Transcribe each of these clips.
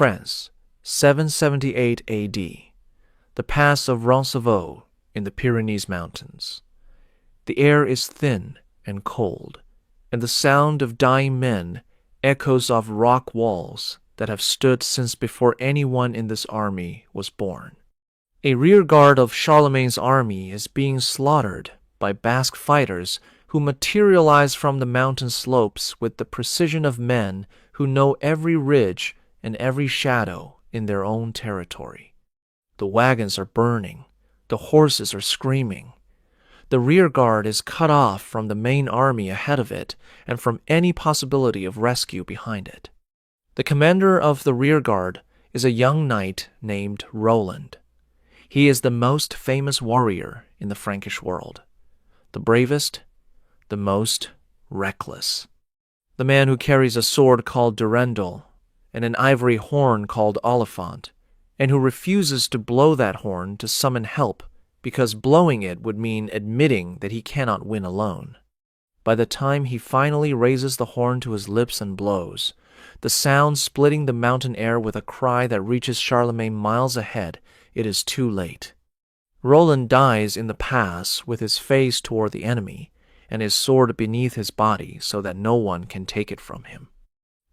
France, 778 AD. The pass of Roncevaux in the Pyrenees Mountains. The air is thin and cold, and the sound of dying men echoes off rock walls that have stood since before anyone in this army was born. A rearguard of Charlemagne's army is being slaughtered by Basque fighters who materialize from the mountain slopes with the precision of men who know every ridge and every shadow in their own territory. The wagons are burning, the horses are screaming. The rearguard is cut off from the main army ahead of it and from any possibility of rescue behind it. The commander of the rearguard is a young knight named Roland. He is the most famous warrior in the Frankish world, the bravest, the most reckless. The man who carries a sword called Durendal and an ivory horn called Oliphant, and who refuses to blow that horn to summon help because blowing it would mean admitting that he cannot win alone. By the time he finally raises the horn to his lips and blows, the sound splitting the mountain air with a cry that reaches Charlemagne miles ahead, it is too late. Roland dies in the pass with his face toward the enemy and his sword beneath his body so that no one can take it from him.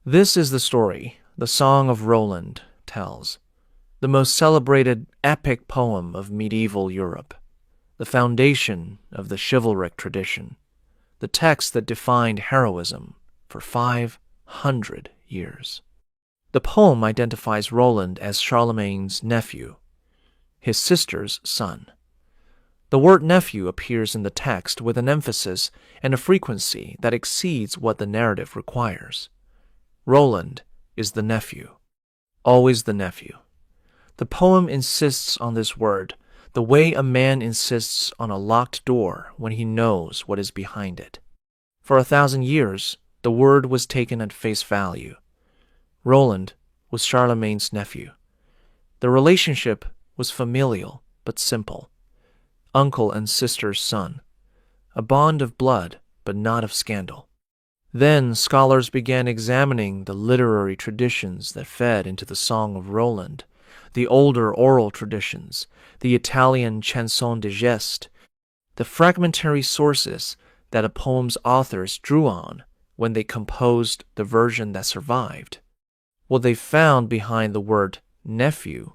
This is the story the Song of Roland tells, the most celebrated epic poem of medieval Europe, the foundation of the chivalric tradition, the text that defined heroism for 500 years. The poem identifies Roland as Charlemagne's nephew, his sister's son. The word nephew appears in the text with an emphasis and a frequency that exceeds what the narrative requires. Roland is the nephew, always the nephew. The poem insists on this word, the way a man insists on a locked door when he knows what is behind it. For 1,000 years, the word was taken at face value. Roland was Charlemagne's nephew. The relationship was familial but simple. Uncle and sister's son, a bond of blood but not of scandal. Then scholars began examining the literary traditions that fed into the Song of Roland, the older oral traditions, the Italian chanson de geste, the fragmentary sources that a poem's authors drew on when they composed the version that survived. What they found behind the word nephew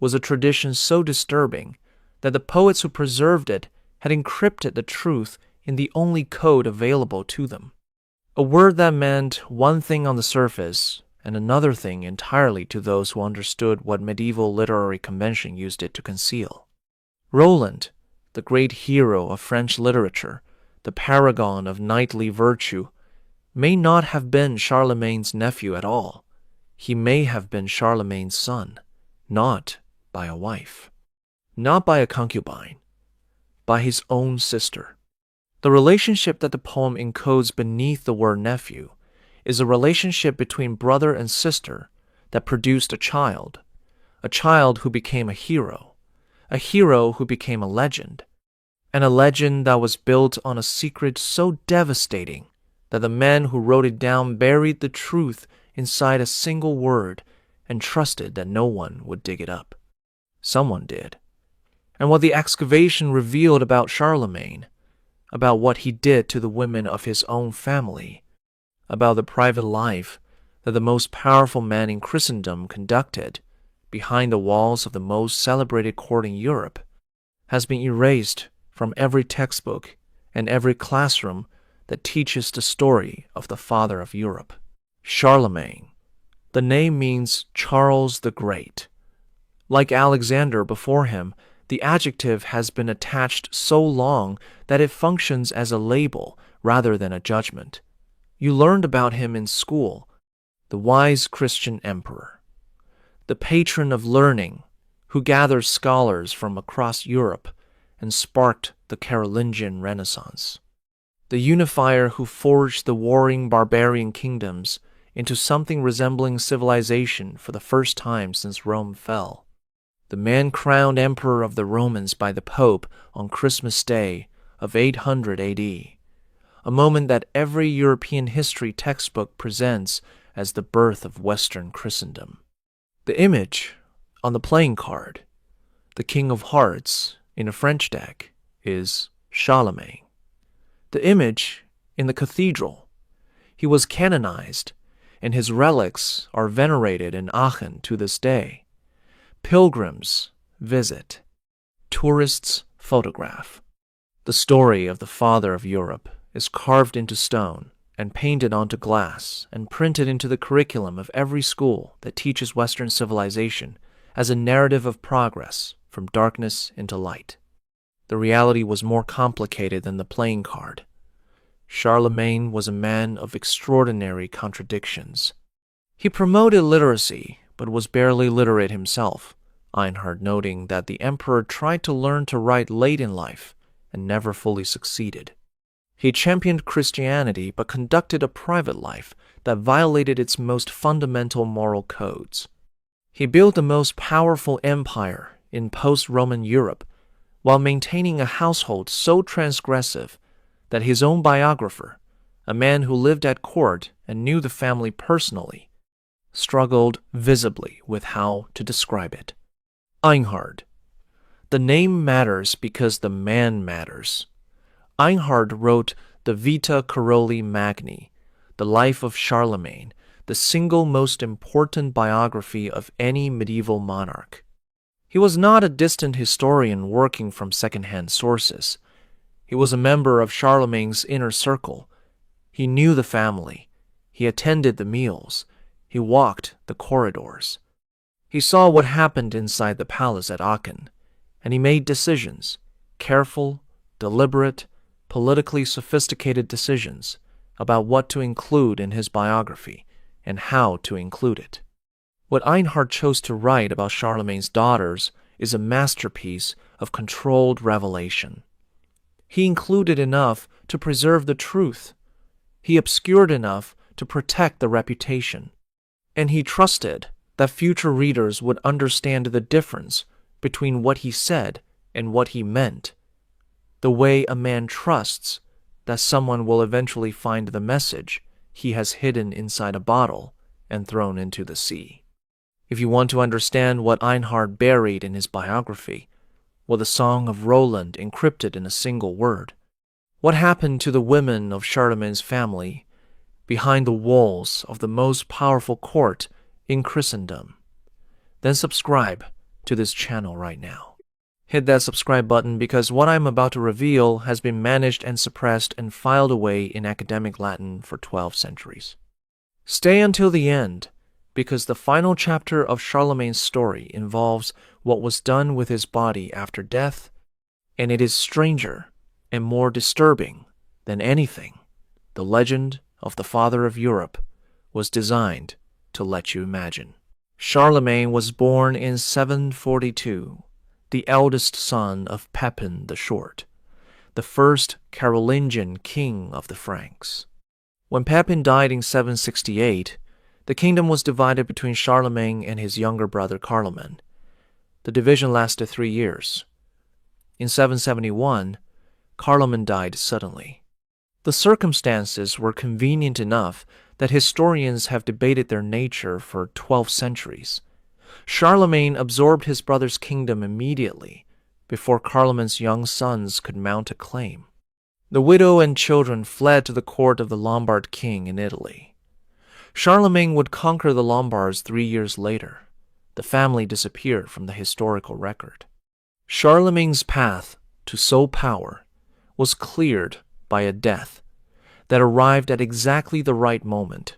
was a tradition so disturbing that the poets who preserved it had encrypted the truth in the only code available to them. A word that meant one thing on the surface and another thing entirely to those who understood what medieval literary convention used it to conceal. Roland, the great hero of French literature, the paragon of knightly virtue, may not have been Charlemagne's nephew at all. He may have been Charlemagne's son, not by a wife, not by a concubine, by his own sister. The relationship that the poem encodes beneath the word nephew is a relationship between brother and sister that produced a child who became a hero who became a legend, and a legend that was built on a secret so devastating that the man who wrote it down buried the truth inside a single word and trusted that no one would dig it up. Someone did. And what the excavation revealed about Charlemagne, about what he did to the women of his own family, about the private life that the most powerful man in Christendom conducted behind the walls of the most celebrated court in Europe, has been erased from every textbook and every classroom that teaches the story of the father of Europe, Charlemagne. The name means Charles the Great. Like Alexander before him, the adjective has been attached so long that it functions as a label rather than a judgment. You learned about him in school, the wise Christian emperor, the patron of learning who gathered scholars from across Europe and sparked the Carolingian Renaissance, the unifier who forged the warring barbarian kingdoms into something resembling civilization for the first time since Rome fell, the man crowned emperor of the Romans by the Pope on Christmas Day of 800 AD, a moment that every European history textbook presents as the birth of Western Christendom. The image on the playing card, the King of Hearts in a French deck, is Charlemagne. The image in the cathedral, he was canonized, and his relics are venerated in Aachen to this day. Pilgrims visit. Tourists photograph. The story of the father of Europe is carved into stone and painted onto glass and printed into the curriculum of every school that teaches Western civilization as a narrative of progress from darkness into light. The reality was more complicated than the playing card. Charlemagne was a man of extraordinary contradictions. He promoted literacy, but was barely literate himself, Einhard noting that the emperor tried to learn to write late in life and never fully succeeded. He championed Christianity but conducted a private life that violated its most fundamental moral codes. He built the most powerful empire in post-Roman Europe while maintaining a household so transgressive that his own biographer, a man who lived at court and knew the family personally, struggled visibly with how to describe it. Einhard. The name matters because the man matters. Einhard wrote the Vita Caroli Magni, the life of Charlemagne, the single most important biography of any medieval monarch. He was not a distant historian working from second-hand sources. He was a member of Charlemagne's inner circle. He knew the family. He attended the meals. He walked the corridors. He saw what happened inside the palace at Aachen, and he made decisions, careful, deliberate, politically sophisticated decisions about what to include in his biography and how to include it. What Einhard chose to write about Charlemagne's daughters is a masterpiece of controlled revelation. He included enough to preserve the truth. He obscured enough to protect the reputation. And he trusted that future readers would understand the difference between what he said and what he meant, the way a man trusts that someone will eventually find the message he has hidden inside a bottle and thrown into the sea. If you want to understand what Einhard buried in his biography, well, the Song of Roland encrypted in a single word, what happened to the women of Charlemagne's family behind the walls of the most powerful court in Christendom, then subscribe to this channel right now. Hit that subscribe button because what I'm about to reveal has been managed and suppressed and filed away in academic Latin for 12 centuries. Stay until the end because the final chapter of Charlemagne's story involves what was done with his body after death, and it is stranger and more disturbing than anything the legend of the father of Europe was designed to let you imagine. Charlemagne was born in 742, the eldest son of Pepin the Short, the first Carolingian king of the Franks. When Pepin died in 768, the kingdom was divided between Charlemagne and his younger brother Carloman. The division lasted 3 years. In 771, Carloman died suddenly. The circumstances were convenient enough that historians have debated their nature for 12 centuries. Charlemagne absorbed his brother's kingdom immediately, before Carloman's young sons could mount a claim. The widow and children fled to the court of the Lombard king in Italy. Charlemagne would conquer the Lombards 3 years later. The family disappeared from the historical record. Charlemagne's path to sole power was cleared by a death that arrived at exactly the right moment.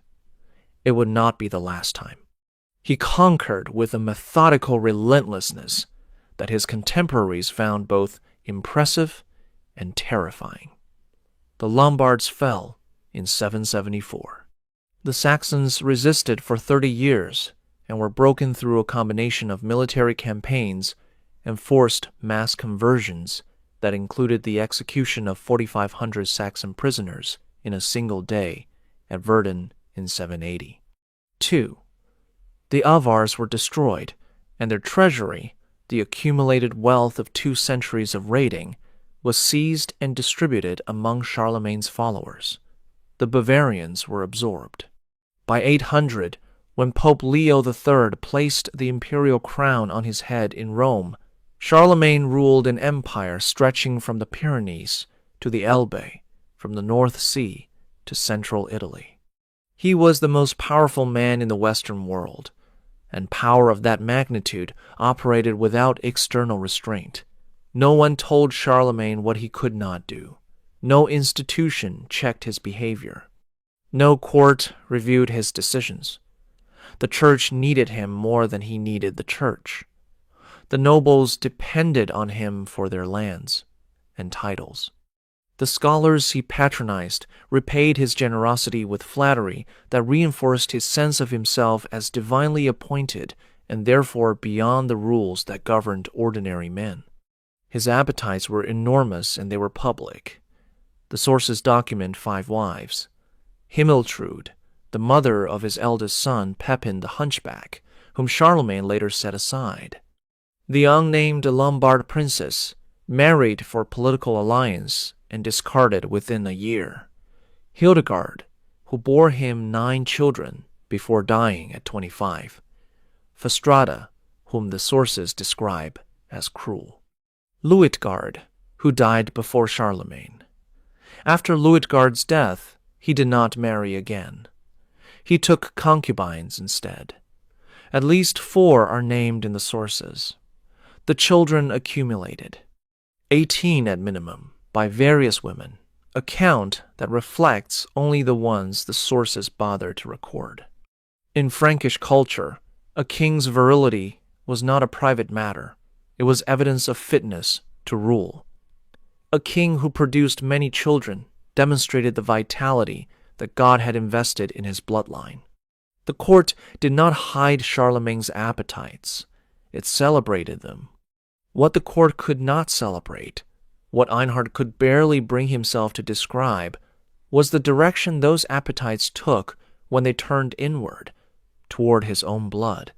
It would not be the last time. He conquered with a methodical relentlessness that his contemporaries found both impressive and terrifying. The Lombards fell in 774. The Saxons resisted for 30 years and were broken through a combination of military campaigns and forced mass conversions that included the execution of 4,500 Saxon prisoners in a single day at Verdun in 780. 2. The Avars were destroyed, and their treasury, the accumulated wealth of 2 centuries of raiding, was seized and distributed among Charlemagne's followers. The Bavarians were absorbed. By 800, When Pope Leo III placed the imperial crown on his head in Rome, Charlemagne ruled an empire stretching from the Pyrenees to the Elbe, from the North Sea to central Italy. He was the most powerful man in the Western world, and power of that magnitude operated without external restraint. No one told Charlemagne what he could not do. No institution checked his behavior. No court reviewed his decisions. The church needed him more than he needed the church. The nobles depended on him for their lands and titles. The scholars he patronized repaid his generosity with flattery that reinforced his sense of himself as divinely appointed and therefore beyond the rules that governed ordinary men. His appetites were enormous and they were public. The sources document 5 wives. Himiltrude, the mother of his eldest son Pepin the Hunchback, whom Charlemagne later set aside. The unnamed Lombard princess, married for political alliance and discarded within a year. Hildegard, who bore him 9 children before dying at 25. Fastrada, whom the sources describe as cruel. Luitgard, who died before Charlemagne. After Luitgard's death, he did not marry again. He took concubines instead. At least 4 are named in the sources. The children accumulated, 18 at minimum, by various women, a count that reflects only the ones the sources bother to record. In Frankish culture, a king's virility was not a private matter. It was evidence of fitness to rule. A king who produced many children demonstrated the vitality that God had invested in his bloodline. The court did not hide Charlemagne's appetites. It celebrated them. What the court could not celebrate, what Einhard could barely bring himself to describe, was the direction those appetites took when they turned inward, toward his own blood,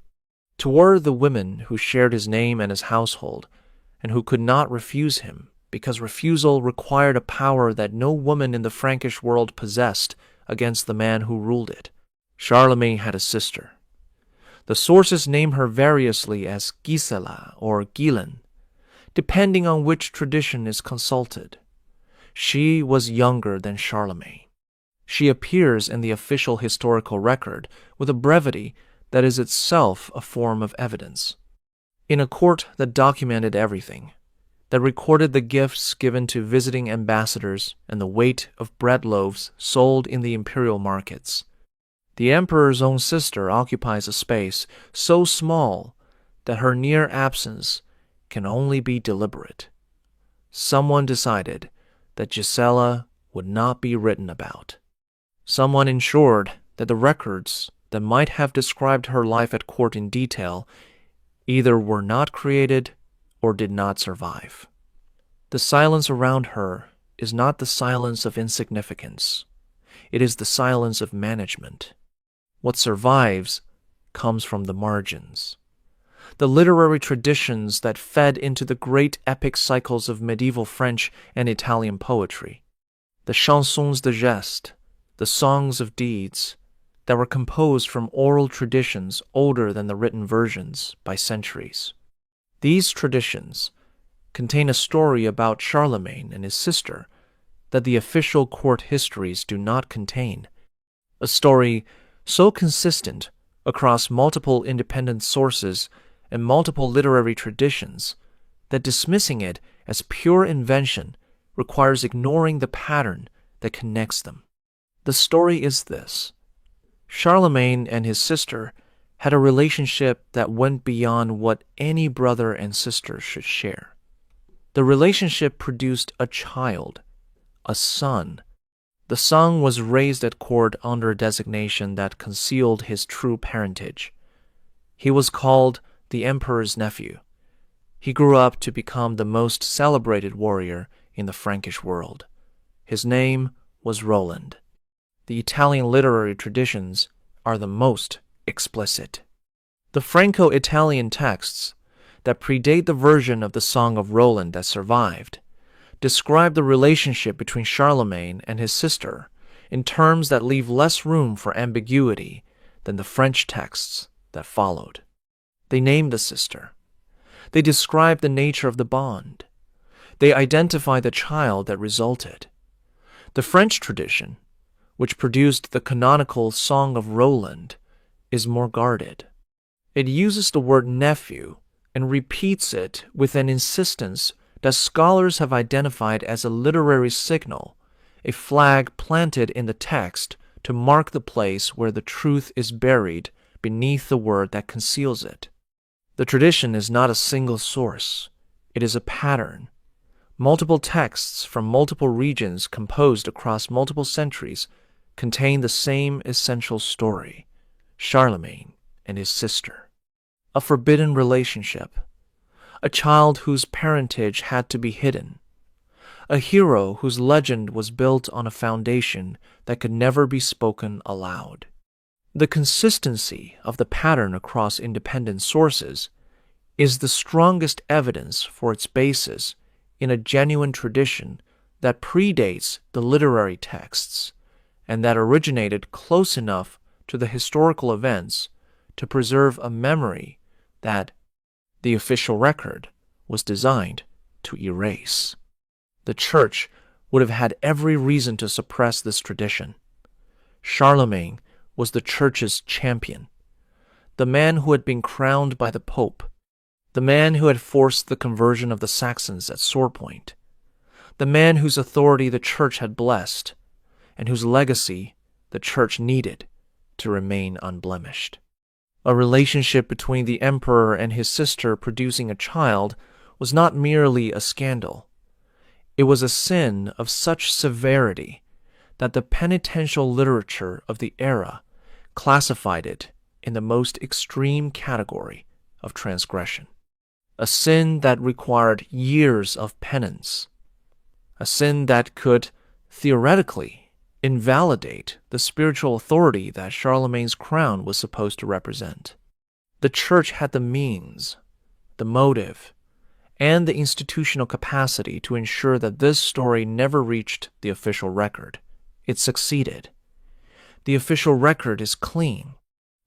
toward the women who shared his name and his household, and who could not refuse him, because refusal required a power that no woman in the Frankish world possessed against the man who ruled it. Charlemagne had a sister. The sources name her variously as Gisela or Gilen, depending on which tradition is consulted. She was younger than Charlemagne. She appears in the official historical record with a brevity that is itself a form of evidence. In a court that documented everything, that recorded the gifts given to visiting ambassadors and the weight of bread loaves sold in the imperial markets, the emperor's own sister occupies a space so small that her near absence can only be deliberate. Someone decided that Gisela would not be written about. Someone ensured that the records that might have described her life at court in detail either were not created or did not survive. The silence around her is not the silence of insignificance. It is the silence of management. What survives comes from the margins. The literary traditions that fed into the great epic cycles of medieval French and Italian poetry, the chansons de geste, the songs of deeds that were composed from oral traditions older than the written versions by centuries. These traditions contain a story about Charlemagne and his sister that the official court histories do not contain, a story so consistent across multiple independent sources and multiple literary traditions that dismissing it as pure invention requires ignoring the pattern that connects them. The story is this: Charlemagne and his sister had a relationship that went beyond what any brother and sister should share. The relationship produced a child, a son. The son was raised at court under a designation that concealed his true parentage. He was called the emperor's nephew. He grew up to become the most celebrated warrior in the Frankish world. His name was Roland. The Italian literary traditions are the most explicit. The Franco-Italian texts that predate the version of the Song of Roland that survived describe the relationship between Charlemagne and his sister in terms that leave less room for ambiguity than the French texts that followed. They named the sister. They described the nature of the bond. They identified the child that resulted. The French tradition, which produced the canonical Song of Roland, is more guarded. It uses the word nephew and repeats it with an insistence that scholars have identified as a literary signal, a flag planted in the text to mark the place where the truth is buried beneath the word that conceals it. The tradition is not a single source. It is a pattern. Multiple texts from multiple regions composed across multiple centuries contain the same essential story, Charlemagne and his sister. A forbidden relationship. A child whose parentage had to be hidden. A hero whose legend was built on a foundation that could never be spoken aloud. The consistency of the pattern across independent sources is the strongest evidence for its basis in a genuine tradition that predates the literary texts and that originated close enough to the historical events to preserve a memory that the official record was designed to erase. The Church would have had every reason to suppress this tradition. Charlemagne was the Church's champion, the man who had been crowned by the Pope, the man who had forced the conversion of the Saxons at sword point, the man whose authority the Church had blessed, and whose legacy the Church needed to remain unblemished. A relationship between the emperor and his sister producing a child was not merely a scandal. It was a sin of such severity that the penitential literature of the era classified it in the most extreme category of transgression. A sin that required years of penance. A sin that could, theoretically, invalidate the spiritual authority that Charlemagne's crown was supposed to represent. The Church had the means, the motive, and the institutional capacity to ensure that this story never reached the official record. It succeeded. The official record is clean,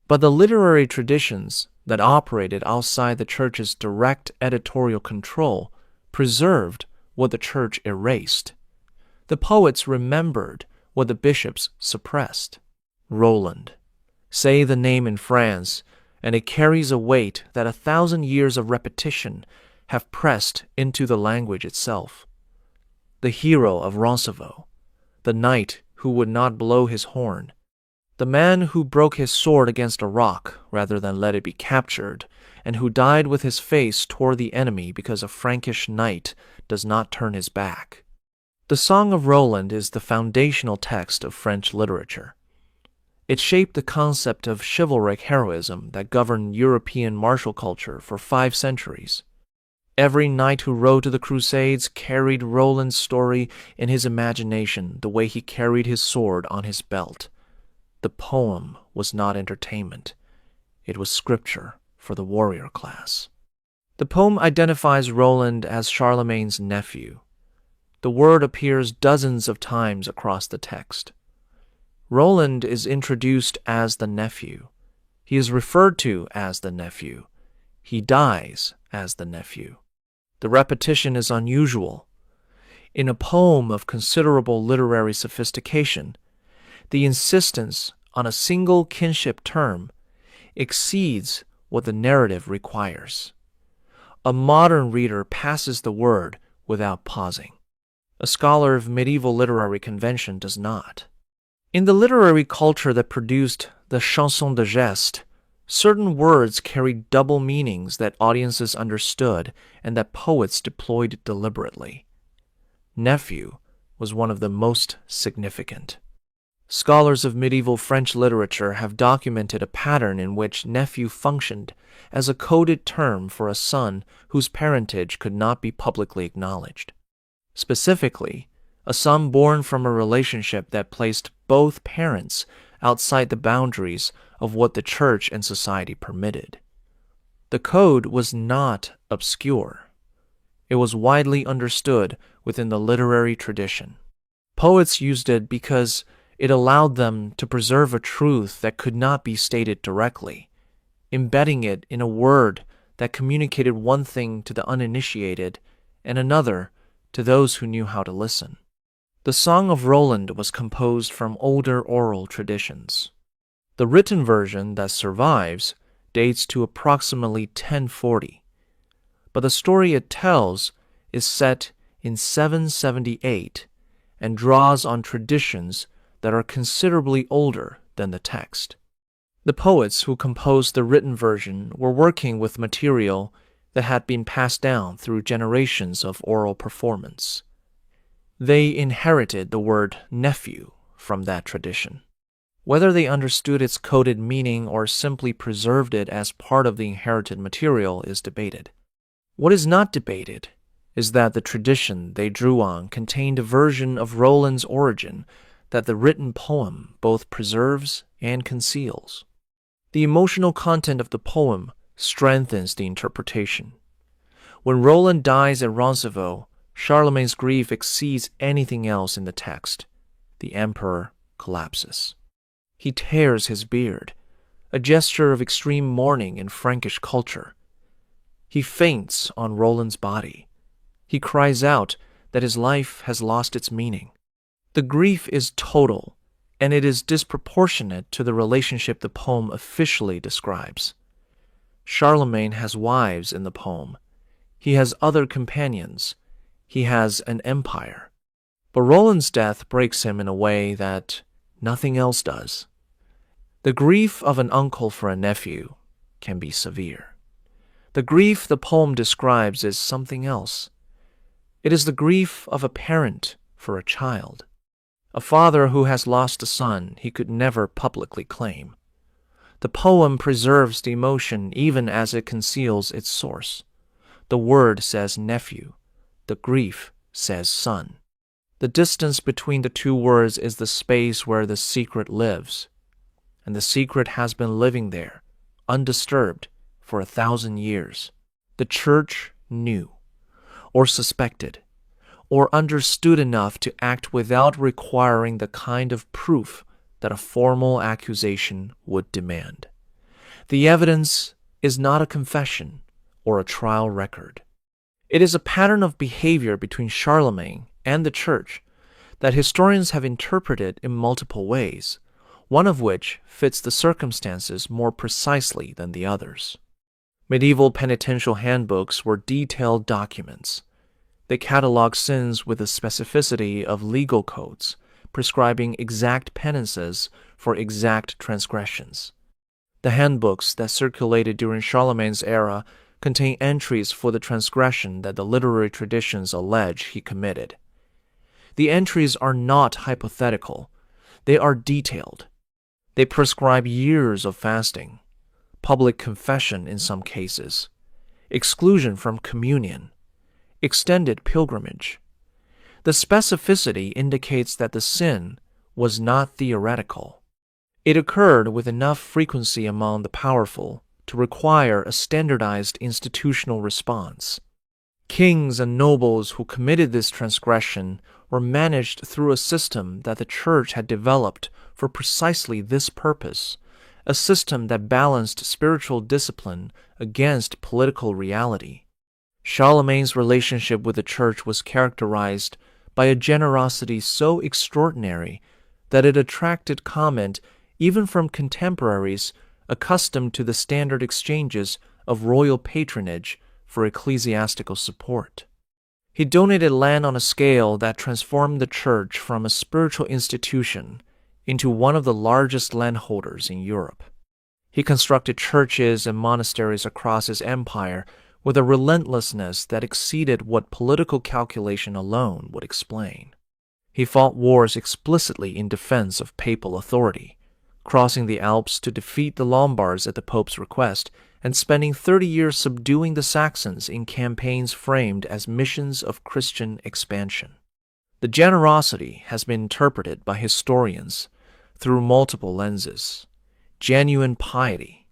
but the literary traditions that operated outside the Church's direct editorial control preserved what the Church erased. The poets remembered what the bishops suppressed. Roland. Say the name in France, and it carries a weight that 1,000 years of repetition have pressed into the language itself. The hero of Roncevaux, the knight who would not blow his horn, the man who broke his sword against a rock rather than let it be captured, and who died with his face toward the enemy because a Frankish knight does not turn his back. The Song of Roland is the foundational text of French literature. It shaped the concept of chivalric heroism that governed European martial culture for 5 centuries. Every knight who rode to the Crusades carried Roland's story in his imagination the way he carried his sword on his belt. The poem was not entertainment. It was scripture for the warrior class. The poem identifies Roland as Charlemagne's nephew. The word appears dozens of times across the text. Roland is introduced as the nephew. He is referred to as the nephew. He dies as the nephew. The repetition is unusual. In a poem of considerable literary sophistication, the insistence on a single kinship term exceeds what the narrative requires. A modern reader passes the word without pausing. A scholar of medieval literary convention does not. In the literary culture that produced the chanson de geste, certain words carried double meanings that audiences understood and that poets deployed deliberately. Nephew was one of the most significant. Scholars of medieval French literature have documented a pattern in which nephew functioned as a coded term for a son whose parentage could not be publicly acknowledged. Specifically, a son born from a relationship that placed both parents outside the boundaries of what the Church and society permitted. The code was not obscure. It was widely understood within the literary tradition. Poets used it because It allowed them to preserve a truth that could not be stated directly, embedding it in a word that communicated one thing to the uninitiated and another to those who knew how to listen. The Song of Roland was composed from older oral traditions. The written version that survives dates to approximately 1040, but the story it tells is set in 778 and draws on traditions that are considerably older than the text. The poets who composed the written version were working with material that had been passed down through generations of oral performance. They inherited the word nephew from that tradition. Whether they understood its coded meaning or simply preserved it as part of the inherited material is debated. What is not debated is that the tradition they drew on contained a version of Roland's origin that the written poem both preserves and conceals. The emotional content of the poem strengthens the interpretation. When Roland dies at Roncevaux, Charlemagne's grief exceeds anything else in the text. The emperor collapses. He tears his beard, a gesture of extreme mourning in Frankish culture. He faints on Roland's body. He cries out that his life has lost its meaning. The grief is total, and it is disproportionate to the relationship the poem officially describes. Charlemagne has wives in the poem. He has other companions. He has an empire. But Roland's death breaks him in a way that nothing else does. The grief of an uncle for a nephew can be severe. The grief the poem describes is something else. It is the grief of a parent for a child, a father who has lost a son he could never publicly claim. The poem preserves the emotion even as it conceals its source. The word says nephew. The grief says son. The distance between the two words is the space where the secret lives, and the secret has been living there, undisturbed, for 1,000 years. The church knew, or suspected, or understood enough to act without requiring the kind of proof that a formal accusation would demand. The evidence is not a confession or a trial record. It is a pattern of behavior between Charlemagne and the church that historians have interpreted in multiple ways, one of which fits the circumstances more precisely than the others. Medieval penitential handbooks were detailed documents. They catalog sins with the specificity of legal codes, prescribing exact penances for exact transgressions. The handbooks that circulated during Charlemagne's era contain entries for the transgression that the literary traditions allege he committed. The entries are not hypothetical. They are detailed. They prescribe years of fasting, public confession in some cases, exclusion from communion, extended pilgrimage. The specificity indicates that the sin was not theoretical. It occurred with enough frequency among the powerful to require a standardized institutional response. Kings and nobles who committed this transgression were managed through a system that the church had developed for precisely this purpose, a system that balanced spiritual discipline against political reality. Charlemagne's relationship with the church was characterized by a generosity so extraordinary that it attracted comment even from contemporaries accustomed to the standard exchanges of royal patronage for ecclesiastical support. He donated land on a scale that transformed the church from a spiritual institution into one of the largest landholders in Europe. He constructed churches and monasteries across his empire with a relentlessness that exceeded what political calculation alone would explain. He fought wars explicitly in defense of papal authority, crossing the Alps to defeat the Lombards at the Pope's request, and spending 30 years subduing the Saxons in campaigns framed as missions of Christian expansion. The generosity has been interpreted by historians through multiple lenses: genuine piety,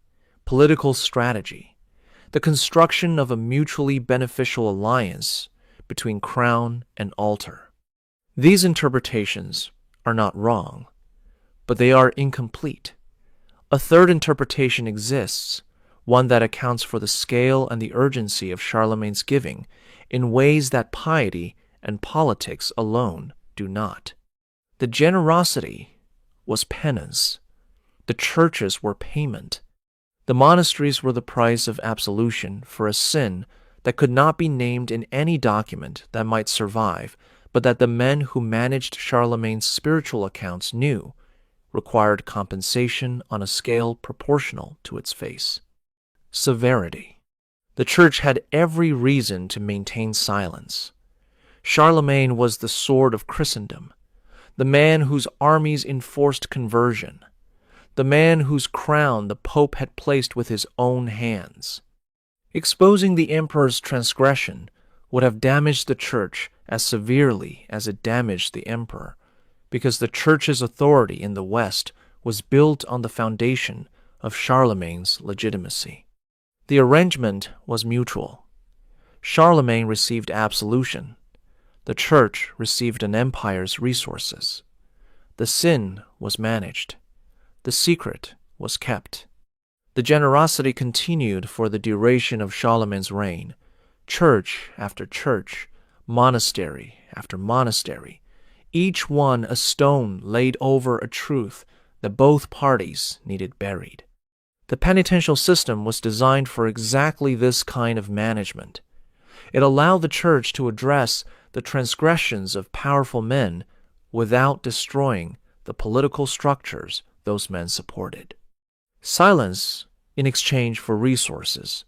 political strategy, the construction of a mutually beneficial alliance between crown and altar. These interpretations are not wrong. but they are incomplete. A third interpretation exists, one that accounts for the scale and the urgency of Charlemagne's giving in ways that piety and politics alone do not. The generosity was penance. The churches were payment. The monasteries were the price of absolution for a sin that could not be named in any document that might survive, but that the men who managed Charlemagne's spiritual accounts knew required compensation on a scale proportional to its face. Severity. The church had every reason to maintain silence. Charlemagne was the sword of Christendom, the man whose armies enforced conversion, the man whose crown the Pope had placed with his own hands. Exposing the emperor's transgression would have damaged the church as severely as it damaged the emperor, because the church's authority in the West was built on the foundation of Charlemagne's legitimacy. The arrangement was mutual. Charlemagne received absolution. The church received an empire's resources. The sin was managed. The secret was kept. The generosity continued for the duration of Charlemagne's reign. Church after church, monastery after monastery, each one a stone laid over a truth that both parties needed buried. The penitential system was designed for exactly this kind of management. It allowed the church to address the transgressions of powerful men without destroying the political structures those men supported. Silence in exchange for resources.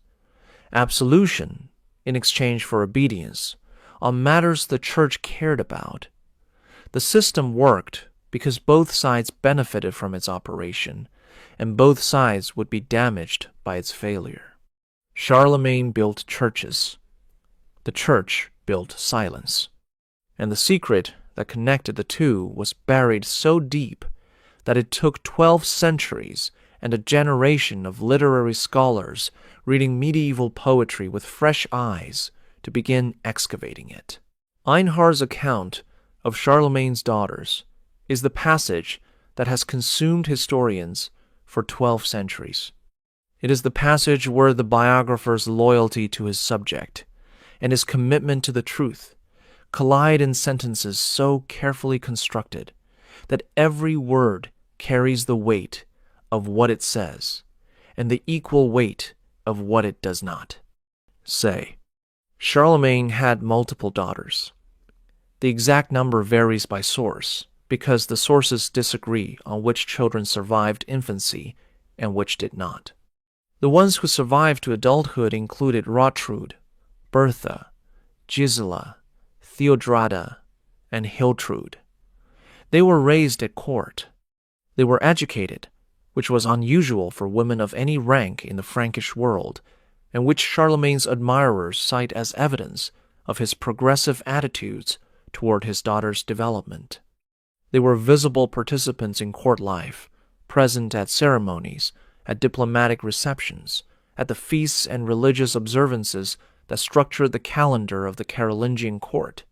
Absolution in exchange for obedience on matters the church cared about. The system worked because both sides benefited from its operation, and both sides would be damaged by its failure. Charlemagne built churches. The church built silence. And the secret that connected the two was buried so deep that it took 12 centuries and a generation of literary scholars reading medieval poetry with fresh eyes to begin excavating it. Einhard's account of Charlemagne's daughters is the passage that has consumed historians for 12 centuries. It is the passage where the biographer's loyalty to his subject and his commitment to the truth collide in sentences so carefully constructed that every word carries the weight of what it says and the equal weight of what it does not. Say, Charlemagne had multiple daughters. The exact number varies by source, because the sources disagree on which children survived infancy and which did not. The ones who survived to adulthood included Rotrud, Bertha, Gisela, Theodrada, and Hiltrud. They were raised at court. They were educated, which was unusual for women of any rank in the Frankish world, and which Charlemagne's admirers cite as evidence of his progressive attitudes toward his daughter's development. They were visible participants in court life, present at ceremonies, at diplomatic receptions, at the feasts and religious observances that structured the calendar of the Carolingian court.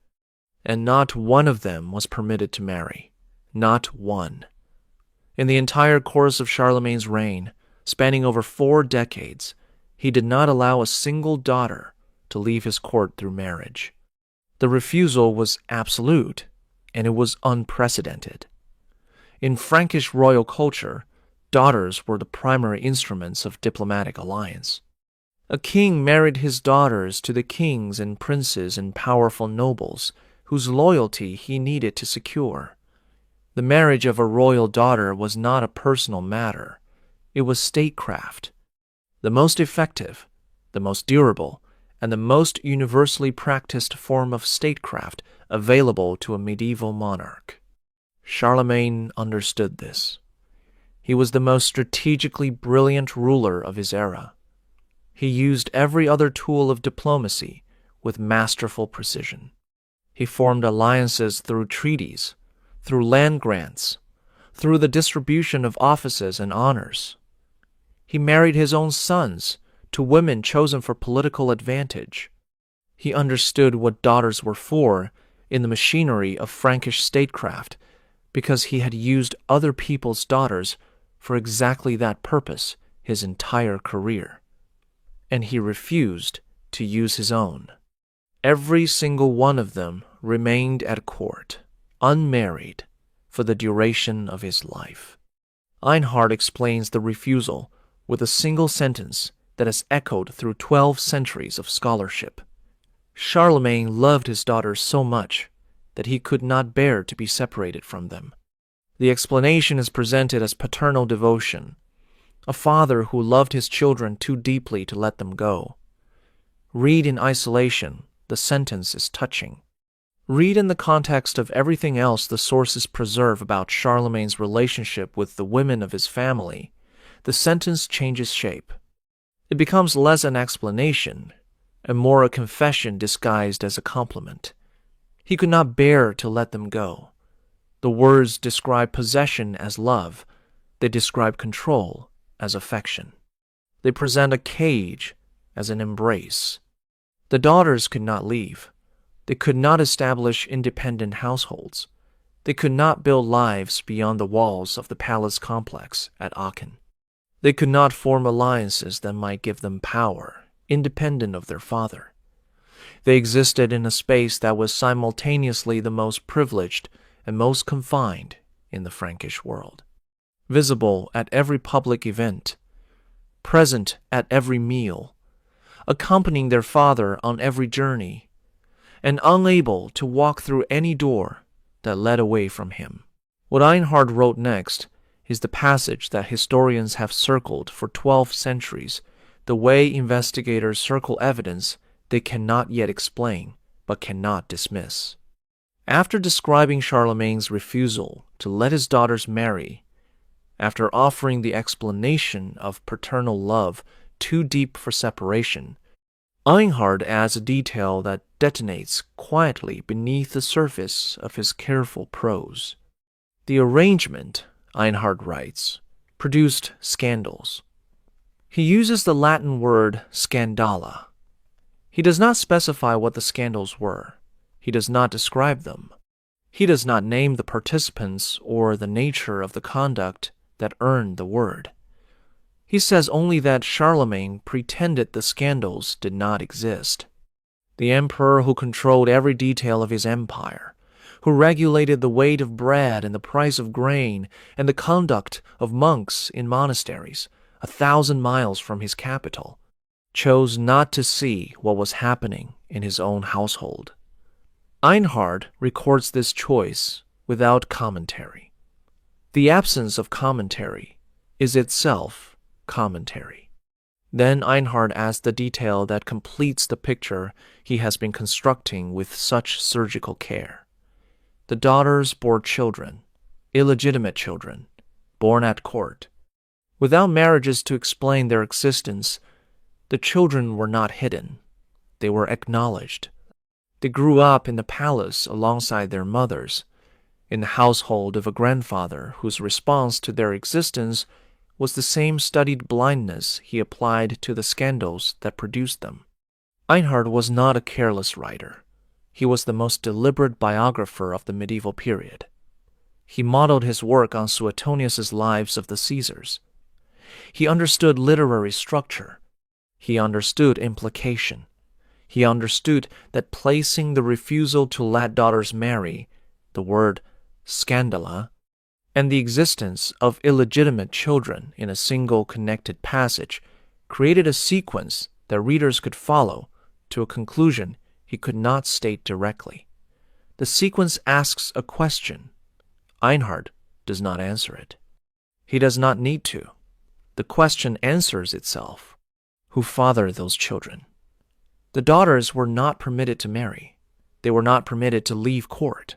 And not one of them was permitted to marry. Not one. In the entire course of Charlemagne's reign, spanning over 4 decades, he did not allow a single daughter to leave his court through marriage. The refusal was absolute, and it was unprecedented. In Frankish royal culture, daughters were the primary instruments of diplomatic alliance. A king married his daughters to the kings and princes and powerful nobles whose loyalty he needed to secure. The marriage of a royal daughter was not a personal matter. It was statecraft. The most effective, the most durable, and the most universally practiced form of statecraft available to a medieval monarch. Charlemagne understood this. He was the most strategically brilliant ruler of his era. He used every other tool of diplomacy with masterful precision. He formed alliances through treaties, through land grants, through the distribution of offices and honors. He married his own sons to women chosen for political advantage. He understood what daughters were for in the machinery of Frankish statecraft, because he had used other people's daughters for exactly that purpose his entire career, and he refused to use his own. Every single one of them remained at court, unmarried, for the duration of his life. Einhard explains the refusal with a single sentence that has echoed through 12 centuries of scholarship. Charlemagne loved his daughters so much that he could not bear to be separated from them. The explanation is presented as paternal devotion, a father who loved his children too deeply to let them go. Read in isolation, the sentence is touching. Read in the context of everything else the sources preserve about Charlemagne's relationship with the women of his family, the sentence changes shape. It becomes less an explanation and more a confession disguised as a compliment. He could not bear to let them go. The words describe possession as love. They describe control as affection. They present a cage as an embrace. The daughters could not leave. They could not establish independent households. They could not build lives beyond the walls of the palace complex at Aachen. They could not form alliances that might give them power, independent of their father. They existed in a space that was simultaneously the most privileged and most confined in the Frankish world. Visible at every public event, present at every meal, accompanying their father on every journey, and unable to walk through any door that led away from him. What Einhard wrote next is the passage that historians have circled for 12 centuries, the way investigators circle evidence they cannot yet explain but cannot dismiss. After describing Charlemagne's refusal to let his daughters marry, after offering the explanation of paternal love too deep for separation, Einhard adds a detail that detonates quietly beneath the surface of his careful prose. The arrangement, Einhard writes, produced scandals. He uses the Latin word scandala. He does not specify what the scandals were. He does not describe them. He does not name the participants or the nature of the conduct that earned the word. He says only that Charlemagne pretended the scandals did not exist. The emperor who controlled every detail of his empire, who regulated the weight of bread and the price of grain and the conduct of monks in monasteries 1,000 miles from his capital, chose not to see what was happening in his own household. Einhard records this choice without commentary. The absence of commentary is itself commentary. Then Einhard adds the detail that completes the picture he has been constructing with such surgical care. The daughters bore children, illegitimate children, born at court. Without marriages to explain their existence, the children were not hidden. They were acknowledged. They grew up in the palace alongside their mothers, in the household of a grandfather whose response to their existence was the same studied blindness he applied to the scandals that produced them. Einhard was not a careless writer. He was the most deliberate biographer of the medieval period. He modeled his work on Suetonius's Lives of the Caesars. He understood literary structure. He understood implication. He understood that placing the refusal to let daughters marry, the word scandala, and the existence of illegitimate children in a single connected passage created a sequence that readers could follow to a conclusion he could not state directly. The sequence asks a question. Einhard does not answer it. He does not need to. The question answers itself. Who fathered those children? The daughters were not permitted to marry. They were not permitted to leave court.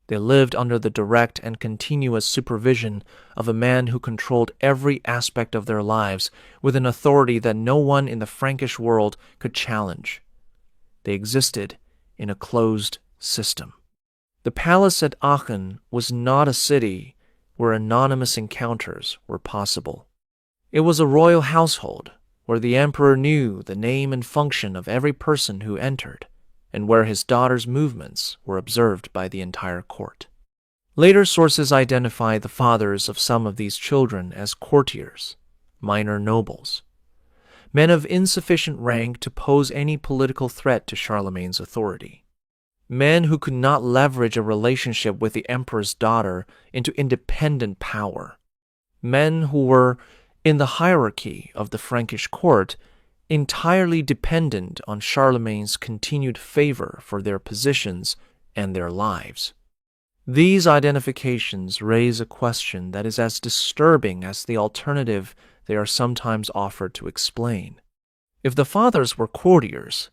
They lived under the direct and continuous supervision of a man who controlled every aspect of their lives with an authority that no one in the Frankish world could challenge. They existed in a closed system. The palace at Aachen was not a city where anonymous encounters were possible. It was a royal household where the emperor knew the name and function of every person who entered, and where his daughter's movements were observed by the entire court. Later sources identify the fathers of some of these children as courtiers, minor nobles, men of insufficient rank to pose any political threat to Charlemagne's authority, men who could not leverage a relationship with the emperor's daughter into independent power, men who were, in the hierarchy of the Frankish court, entirely dependent on Charlemagne's continued favor for their positions and their lives. These identifications raise a question that is as disturbing as the alternative they are sometimes offered to explain. If the fathers were courtiers,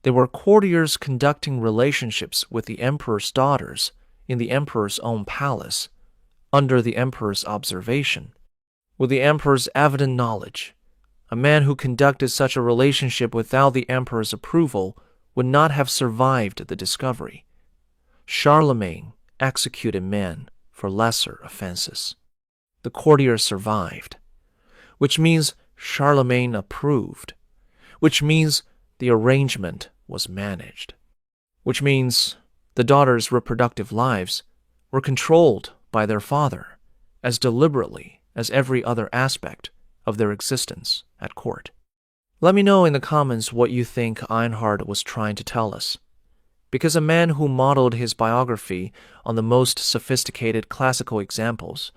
they were courtiers conducting relationships with the emperor's daughters in the emperor's own palace, under the emperor's observation, with the emperor's evident knowledge. A man who conducted such a relationship without the emperor's approval would not have survived the discovery. Charlemagne executed men for lesser offenses. The courtier survived, which means Charlemagne approved, which means the arrangement was managed, which means the daughters' reproductive lives were controlled by their father as deliberately as every other aspect of their existence at court. Let me know in the comments what you think Einhard was trying to tell us, because a man who modeled his biography on the most sophisticated classical examples,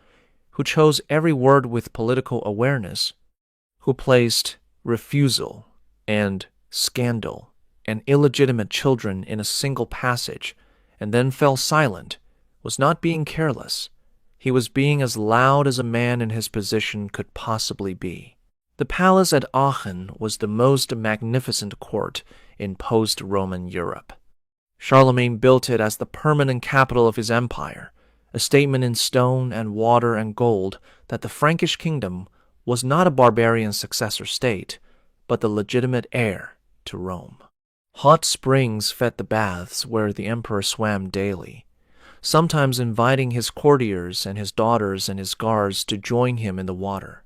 who chose every word with political awareness, who placed refusal and scandal and illegitimate children in a single passage and then fell silent, was not being careless. He was being as loud as a man in his position could possibly be. The palace at Aachen was the most magnificent court in post-Roman Europe. Charlemagne built it as the permanent capital of his empire, a statement in stone and water and gold that the Frankish kingdom was not a barbarian successor state, but the legitimate heir to Rome. Hot springs fed the baths where the emperor swam daily, sometimes inviting his courtiers and his daughters and his guards to join him in the water.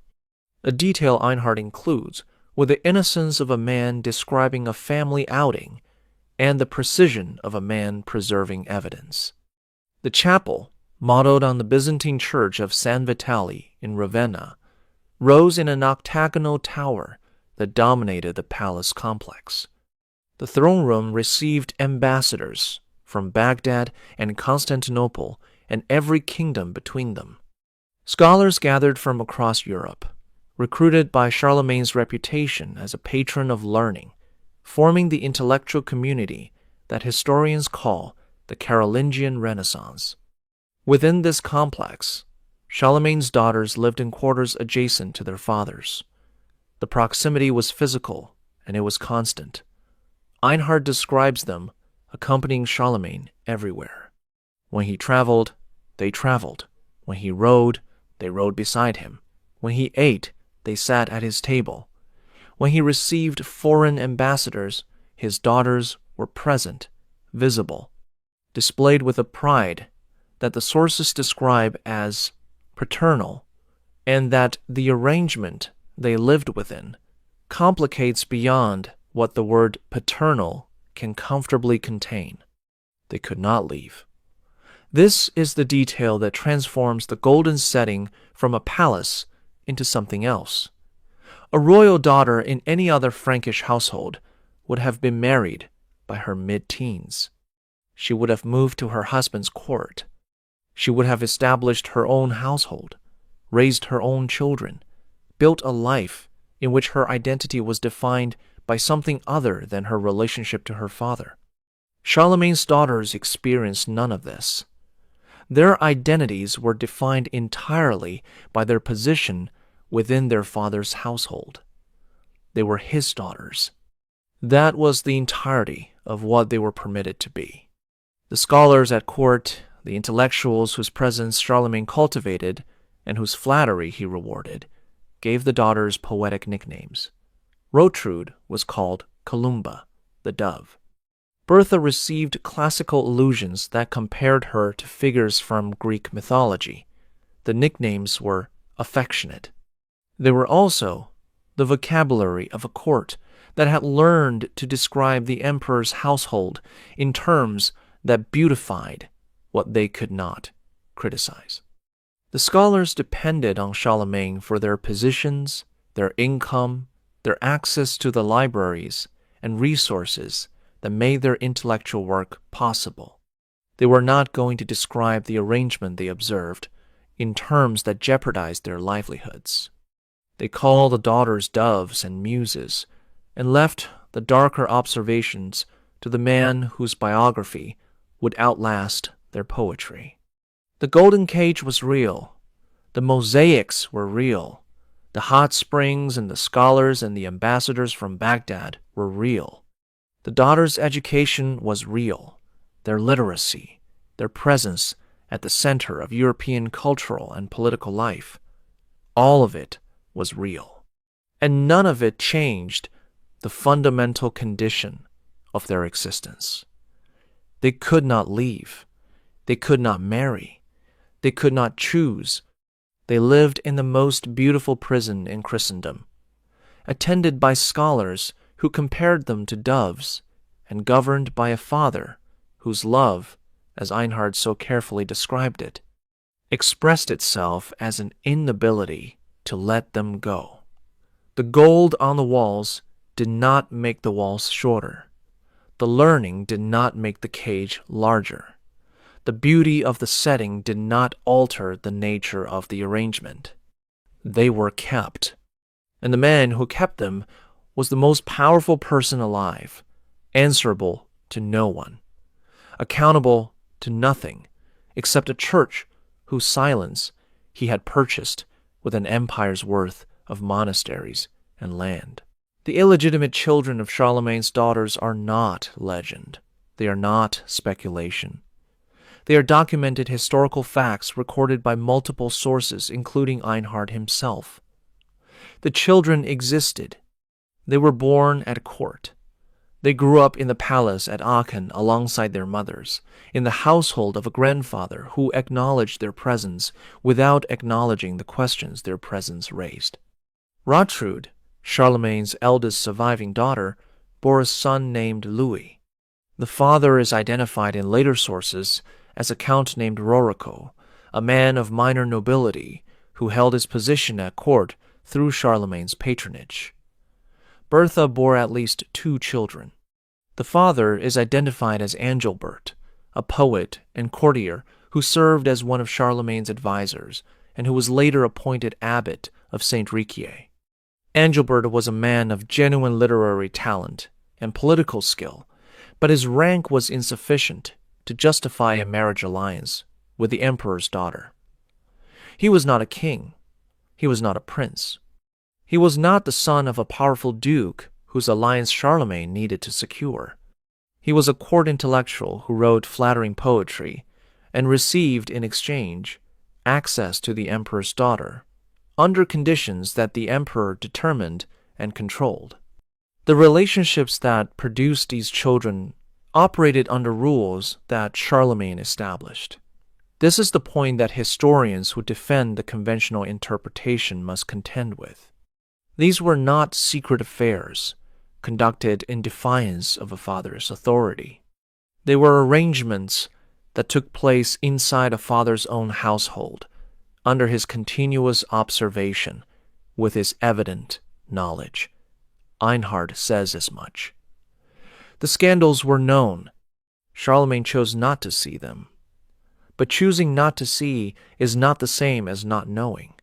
A detail Einhard includes with the innocence of a man describing a family outing and the precision of a man preserving evidence. The chapel, modeled on the Byzantine church of San Vitale in Ravenna, rose in an octagonal tower that dominated the palace complex. The throne room received ambassadors from Baghdad and Constantinople and every kingdom between them. Scholars gathered from across Europe, recruited by Charlemagne's reputation as a patron of learning, forming the intellectual community that historians call the Carolingian Renaissance. Within this complex, Charlemagne's daughters lived in quarters adjacent to their fathers. The proximity was physical, and it was constant. Einhard describes them accompanying Charlemagne everywhere. When he traveled, they traveled. When he rode, they rode beside him. When he ate, they sat at his table. When he received foreign ambassadors, his daughters were present, visible, displayed with a pride that the sources describe as paternal, and that the arrangement they lived within complicates beyond what the word paternal can comfortably contain. They could not leave. This is the detail that transforms the golden setting from a palace into something else. A royal daughter in any other Frankish household would have been married by her mid-teens. She would have moved to her husband's court. She would have established her own household, raised her own children, built a life in which her identity was defined by something other than her relationship to her father. Charlemagne's daughters experienced none of this. Their identities were defined entirely by their position within their father's household. They were his daughters. That was the entirety of what they were permitted to be. The scholars at court, the intellectuals whose presence Charlemagne cultivated and whose flattery he rewarded, gave the daughters poetic nicknames. Rotrud was called Columba, the dove. Bertha received classical allusions that compared her to figures from Greek mythology. The nicknames were affectionate. They were also the vocabulary of a court that had learned to describe the emperor's household in terms that beautified what they could not, criticize. The scholars depended on Charlemagne for their positions, their income, their access to the libraries and resources that made their intellectual work possible. They were not going to describe the arrangement they observed in terms that jeopardized their livelihoods. They called the daughters doves and muses and left the darker observations to the man whose biography would outlast their poetry. The golden cage was real. The mosaics were real. The hot springs and the scholars and the ambassadors from Baghdad were real. The daughters' education was real. Their literacy, their presence at the center of European cultural and political life, all of it was real. And none of it changed the fundamental condition of their existence. They could not leave. They could not marry. They could not choose. They lived in the most beautiful prison in Christendom, attended by scholars who compared them to doves, and governed by a father whose love, as Einhard so carefully described it, expressed itself as an inability to let them go. The gold on the walls did not make the walls shorter. The learning did not make the cage larger. The beauty of the setting did not alter the nature of the arrangement. They were kept, and the man who kept them was the most powerful person alive, answerable to no one, accountable to nothing except a church whose silence he had purchased with an empire's worth of monasteries and land. The illegitimate children of Charlemagne's daughters are not legend. They are not speculation. They are documented historical facts recorded by multiple sources, including Einhard himself. The children existed. They were born at court. They grew up in the palace at Aachen alongside their mothers, in the household of a grandfather who acknowledged their presence without acknowledging the questions their presence raised. Rotrud, Charlemagne's eldest surviving daughter, bore a son named Louis. The father is identified in later sources as a count named Rorico, a man of minor nobility who held his position at court through Charlemagne's patronage. Bertha bore at least 2 children. The father is identified as Angilbert, a poet and courtier who served as one of Charlemagne's advisors and who was later appointed abbot of St. Riquier. Angilbert was a man of genuine literary talent and political skill, but his rank was insufficient to justify a marriage alliance with the emperor's daughter. He was not a king. He was not a prince. He was not the son of a powerful duke whose alliance Charlemagne needed to secure. He was a court intellectual who wrote flattering poetry and received in exchange access to the emperor's daughter under conditions that the emperor determined and controlled. The relationships that produced these children operated under rules that Charlemagne established. This is the point that historians who defend the conventional interpretation must contend with. These were not secret affairs conducted in defiance of a father's authority. They were arrangements that took place inside a father's own household, under his continuous observation, with his evident knowledge. Einhard says as much. The scandals were known. Charlemagne chose not to see them. But choosing not to see is not the same as not knowing.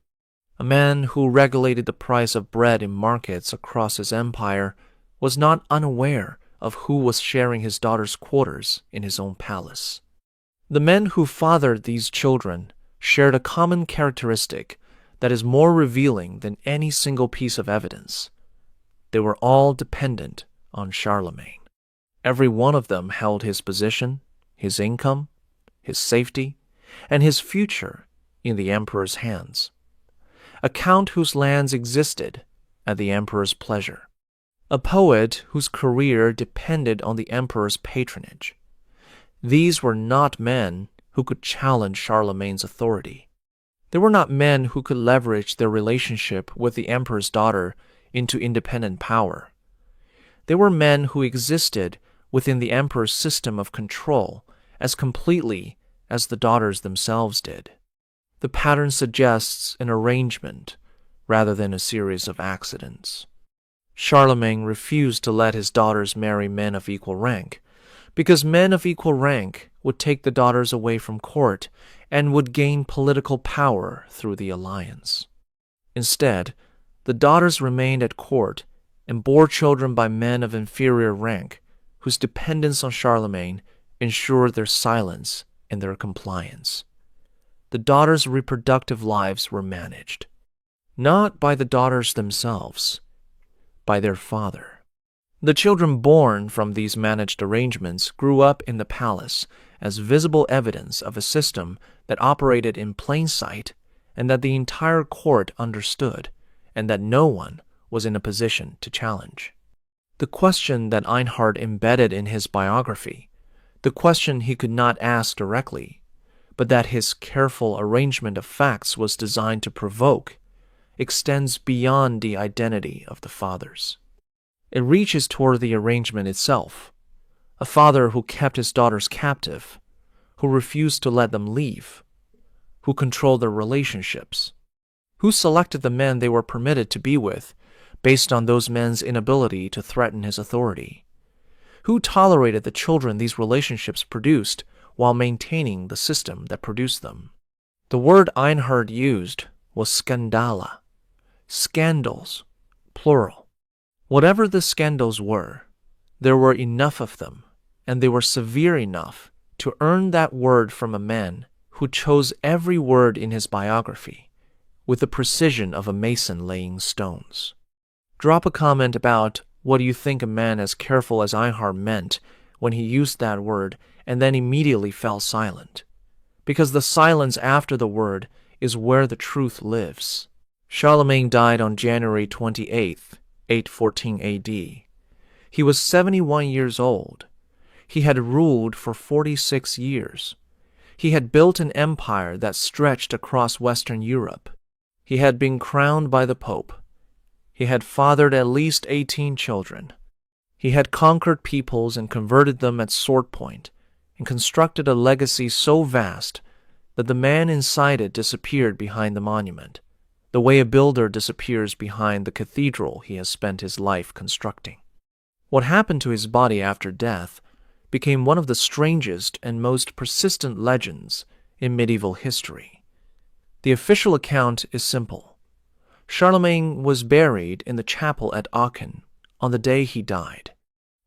A man who regulated the price of bread in markets across his empire was not unaware of who was sharing his daughter's quarters in his own palace. The men who fathered these children shared a common characteristic that is more revealing than any single piece of evidence. They were all dependent on Charlemagne. Every one of them held his position, his income, his safety, and his future in the emperor's hands. A count whose lands existed at the emperor's pleasure. A poet whose career depended on the emperor's patronage. These were not men who could challenge Charlemagne's authority. They were not men who could leverage their relationship with the emperor's daughter into independent power. They were men who existed within the emperor's system of control as completely as the daughters themselves did. The pattern suggests an arrangement rather than a series of accidents. Charlemagne refused to let his daughters marry men of equal rank, because men of equal rank would take the daughters away from court and would gain political power through the alliance. Instead, the daughters remained at court and bore children by men of inferior rank, whose dependence on Charlemagne ensured their silence and their compliance. The daughters' reproductive lives were managed, not by the daughters themselves, by their father. The children born from these managed arrangements grew up in the palace as visible evidence of a system that operated in plain sight and that the entire court understood, and that no one was in a position to challenge. The question that Einhard embedded in his biography, the question he could not ask directly, but that his careful arrangement of facts was designed to provoke, extends beyond the identity of the fathers. It reaches toward the arrangement itself. A father who kept his daughters captive, who refused to let them leave, who controlled their relationships, who selected the men they were permitted to be with based on those men's inability to threaten his authority, who tolerated the children these relationships produced while maintaining the system that produced them. The word Einhard used was Skandala, scandals, plural. Whatever the scandals were, there were enough of them, and they were severe enough to earn that word from a man who chose every word in his biography with the precision of a mason laying stones. Drop a comment about what you think a man as careful as Einhard meant when he used that word and then immediately fell silent, because the silence after the word is where the truth lives. Charlemagne died on January 28th, 814 AD. He was 71 years old. He had ruled for 46 years. He had built an empire that stretched across Western Europe. He had been crowned by the Pope. He had fathered at least 18 children. He had conquered peoples and converted them at sword point, and constructed a legacy so vast that the man inside it disappeared behind the monument, the way a builder disappears behind the cathedral he has spent his life constructing. What happened to his body after death became one of the strangest and most persistent legends in medieval history. The official account is simple. Charlemagne was buried in the chapel at Aachen on the day he died.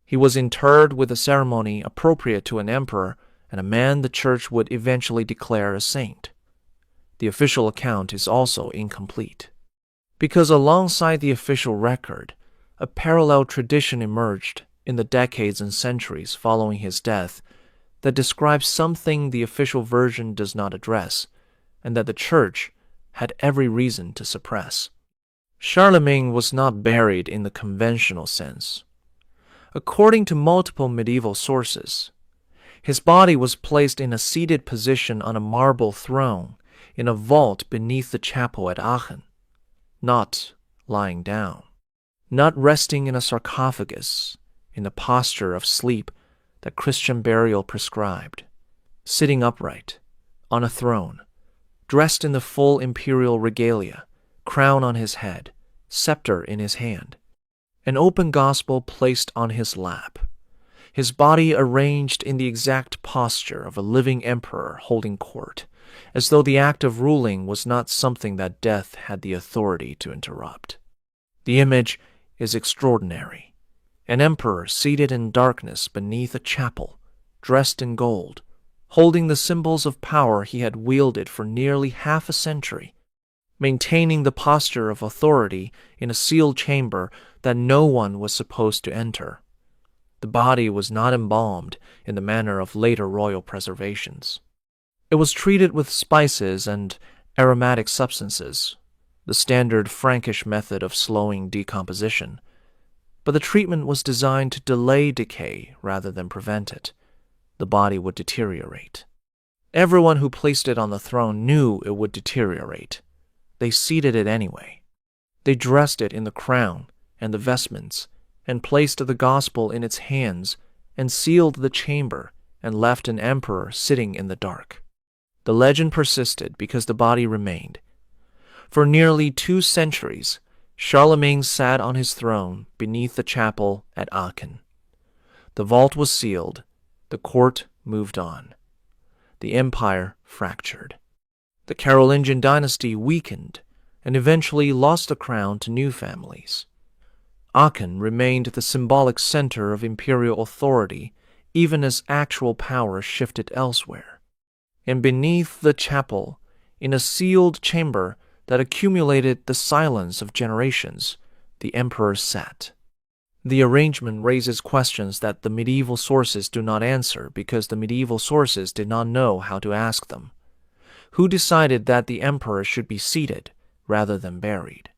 He was interred with a ceremony appropriate to an emperor and a man the church would eventually declare a saint. The official account is also incomplete, because alongside the official record, a parallel tradition emerged in the decades and centuries following his death that describes something the official version does not address, and that the church had every reason to suppress. Charlemagne was not buried in the conventional sense. According to multiple medieval sources, his body was placed in a seated position on a marble throne in a vault beneath the chapel at Aachen, not lying down, not resting in a sarcophagus in the posture of sleep that Christian burial prescribed, sitting upright on a throne, dressed in the full imperial regalia, crown on his head, scepter in his hand, an open gospel placed on his lap, his body arranged in the exact posture of a living emperor holding court, as though the act of ruling was not something that death had the authority to interrupt. The image is extraordinary. An emperor seated in darkness beneath a chapel, dressed in gold, holding the symbols of power he had wielded for nearly half a century, maintaining the posture of authority in a sealed chamber that no one was supposed to enter. The body was not embalmed in the manner of later royal preservations. It was treated with spices and aromatic substances, the standard Frankish method of slowing decomposition, but the treatment was designed to delay decay rather than prevent it. The body would deteriorate. Everyone who placed it on the throne knew it would deteriorate. They seated it anyway. They dressed it in the crown and the vestments, and placed the gospel in its hands, and sealed the chamber, and left an emperor sitting in the dark. The legend persisted because the body remained. For nearly 2 centuries, Charlemagne sat on his throne beneath the chapel at Aachen. The vault was sealed. The court moved on. The empire fractured. The Carolingian dynasty weakened and eventually lost the crown to new families. Aachen remained the symbolic center of imperial authority even as actual power shifted elsewhere. And beneath the chapel, in a sealed chamber that accumulated the silence of generations, the emperor sat. The arrangement raises questions that the medieval sources do not answer because the medieval sources did not know how to ask them. Who decided that the emperor should be seated rather than buried?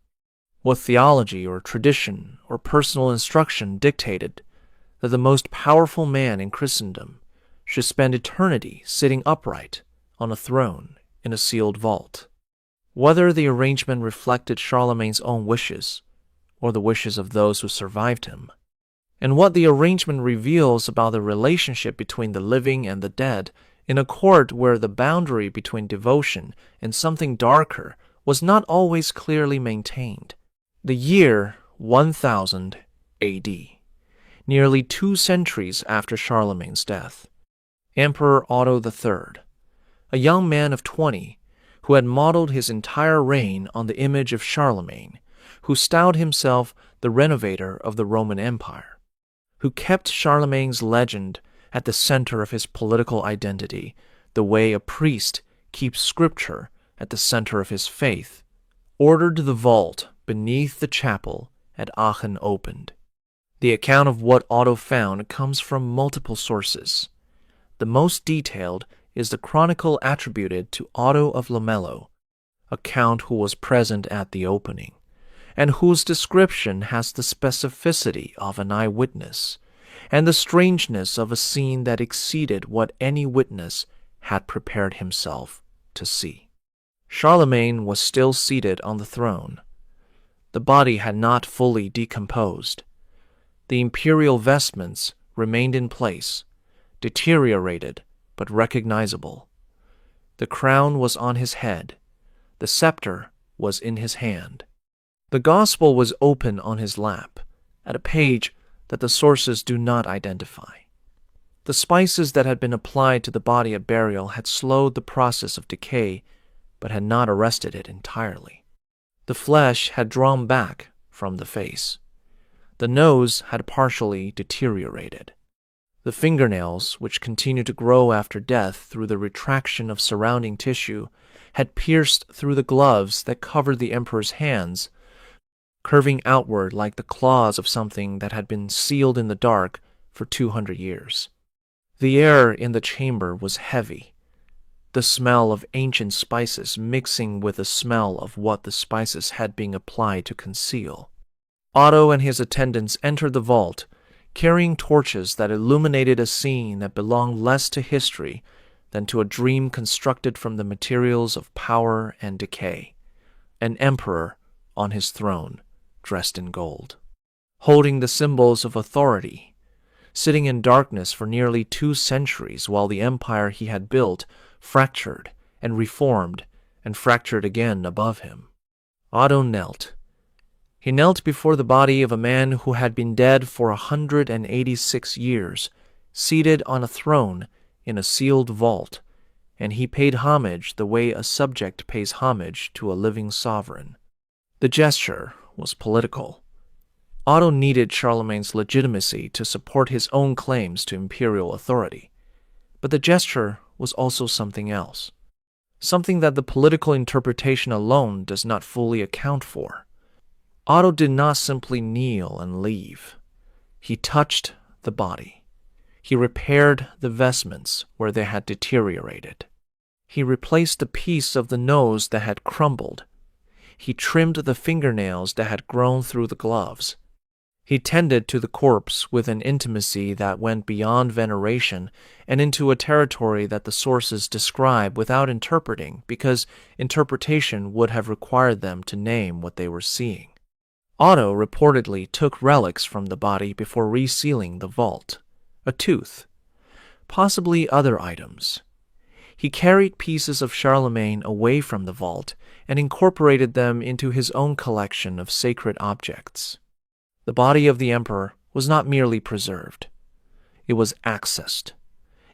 What theology or tradition or personal instruction dictated that the most powerful man in Christendom should spend eternity sitting upright on a throne in a sealed vault? Whether the arrangement reflected Charlemagne's own wishes or the wishes of those who survived him, and what the arrangement reveals about the relationship between the living and the dead in a court where the boundary between devotion and something darker was not always clearly maintained. The year 1000 A.D., nearly 2 centuries after Charlemagne's death, Emperor Otto III, a young man of 20 who had modeled his entire reign on the image of Charlemagne, who styled himself the renovator of the Roman Empire, who kept Charlemagne's legend at the center of his political identity, the way a priest keeps scripture at the center of his faith, ordered the vault beneath the chapel at Aachen opened. The account of what Otto found comes from multiple sources. The most detailed is the chronicle attributed to Otto of Lamello, a count who was present at the opening, and whose description has the specificity of an eyewitness and the strangeness of a scene that exceeded what any witness had prepared himself to see. Charlemagne was still seated on the throne. The body had not fully decomposed. The imperial vestments remained in place, deteriorated but recognizable. The crown was on his head. The scepter was in his hand. The gospel was open on his lap, at a page that the sources do not identify. The spices that had been applied to the body at burial had slowed the process of decay, but had not arrested it entirely. The flesh had drawn back from the face. The nose had partially deteriorated. The fingernails, which continued to grow after death through the retraction of surrounding tissue, had pierced through the gloves that covered the emperor's hands, curving outward like the claws of something that had been sealed in the dark for 200 years. The air in the chamber was heavy, the smell of ancient spices mixing with the smell of what the spices had been applied to conceal. Otto and his attendants entered the vault, carrying torches that illuminated a scene that belonged less to history than to a dream constructed from the materials of power and decay. An emperor on his throne, dressed in gold, holding the symbols of authority, sitting in darkness for nearly 2 centuries while the empire he had built fractured and reformed and fractured again above him. Otto knelt. He knelt before the body of a man who had been dead for 186 years, seated on a throne in a sealed vault, and he paid homage the way a subject pays homage to a living sovereign. The gesture was political. Otto needed Charlemagne's legitimacy to support his own claims to imperial authority, but the gesture was also something else, something that the political interpretation alone does not fully account for. Otto did not simply kneel and leave. He touched the body. He repaired the vestments where they had deteriorated. He replaced the piece of the nose that had crumbled. He trimmed the fingernails that had grown through the gloves. He tended to the corpse with an intimacy that went beyond veneration and into a territory that the sources describe without interpreting, because interpretation would have required them to name what they were seeing. Otto reportedly took relics from the body before resealing the vault, a tooth, possibly other items. he carried pieces of Charlemagne away from the vault and incorporated them into his own collection of sacred objects. The body of the emperor was not merely preserved. It was accessed.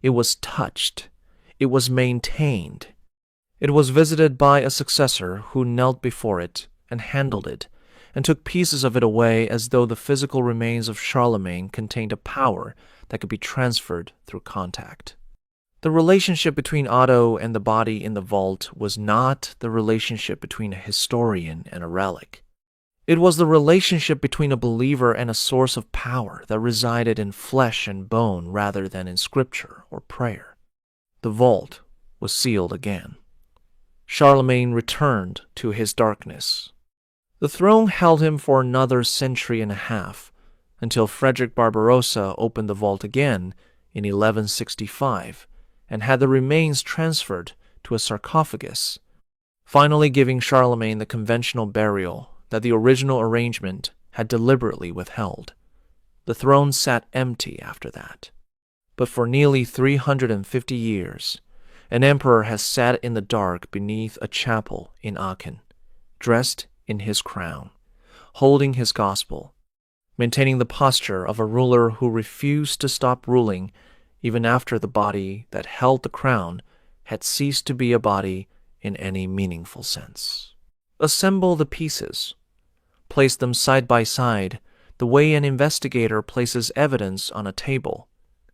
It was touched. It was maintained. It was visited by a successor who knelt before it and handled it and took pieces of it away as though the physical remains of Charlemagne contained a power that could be transferred through contact. The relationship between Otto and the body in the vault was not the relationship between a historian and a relic. It was the relationship between a believer and a source of power that resided in flesh and bone rather than in scripture or prayer. The vault was sealed again. Charlemagne returned to his darkness. The throne held him for another century and a half, until Frederick Barbarossa opened the vault again in 1165 and had the remains transferred to a sarcophagus, finally giving Charlemagne the conventional burial that the original arrangement had deliberately withheld. The throne sat empty after that. But for nearly 350 years, an emperor has sat in the dark beneath a chapel in Aachen, dressed in his crown, holding his gospel, maintaining the posture of a ruler who refused to stop ruling even after the body that held the crown had ceased to be a body in any meaningful sense. Assemble the pieces. Place them side by side the way an investigator places evidence on a table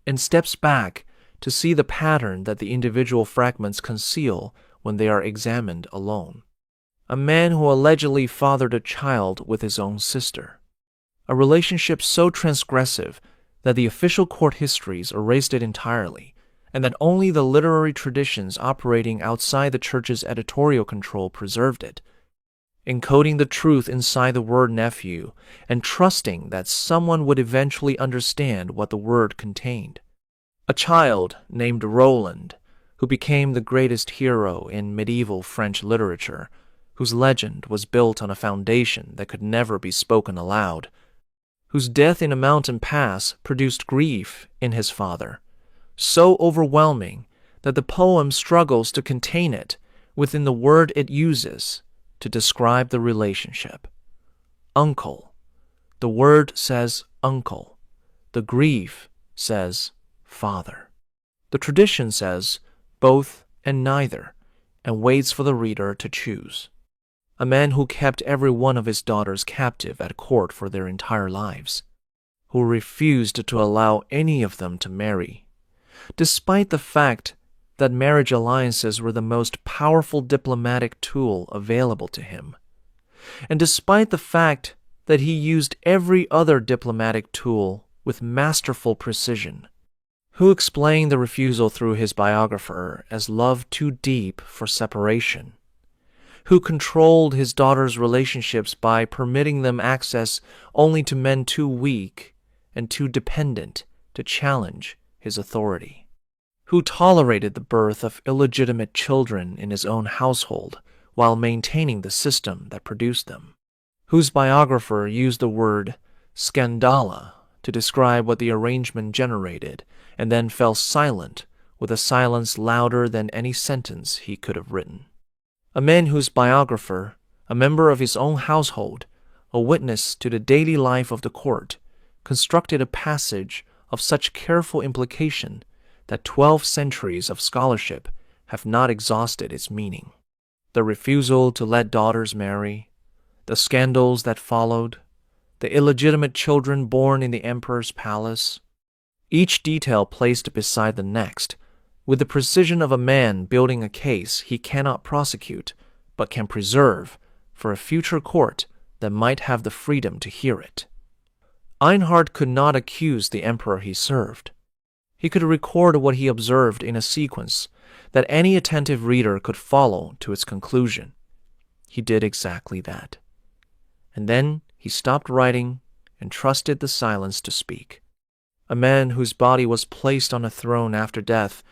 and steps back to see the pattern that the individual fragments conceal when they are examined alone. A man who allegedly fathered a child with his own sister. A relationship so transgressive that the official court histories erased it entirely, and that only the literary traditions operating outside the church's editorial control preserved it, encoding the truth inside the word nephew and trusting that someone would eventually understand what the word contained. A child named Roland, who became the greatest hero in medieval French literature, whose legend was built on a foundation that could never be spoken aloud, whose death in a mountain pass produced grief in his father, so overwhelming that the poem struggles to contain it within the word it uses to describe the relationship. Uncle. The word says uncle. The grief says father. The tradition says both and neither, and waits for the reader to choose. A man who kept every one of his daughters captive at court for their entire lives, who refused to allow any of them to marry, despite the fact that marriage alliances were the most powerful diplomatic tool available to him, and despite the fact that he used every other diplomatic tool with masterful precision, who explained the refusal through his biographer as love too deep for separation, who controlled his daughters' relationships by permitting them access only to men too weak and too dependent to challenge his authority, who tolerated the birth of illegitimate children in his own household while maintaining the system that produced them, whose biographer used the word scandala to describe what the arrangement generated and then fell silent with a silence louder than any sentence he could have written. A man whose biographer, a member of his own household, a witness to the daily life of the court, constructed a passage of such careful implication that 12 centuries of scholarship have not exhausted its meaning. The refusal to let daughters marry, the scandals that followed, the illegitimate children born in the emperor's palace, each detail placed beside the next, with the precision of a man building a case he cannot prosecute, but can preserve for a future court that might have the freedom to hear it. Einhard could not accuse the emperor he served. He could record what he observed in a sequence that any attentive reader could follow to its conclusion. He did exactly that. And then he stopped writing and trusted the silence to speak. A man whose body was placed on a throne after death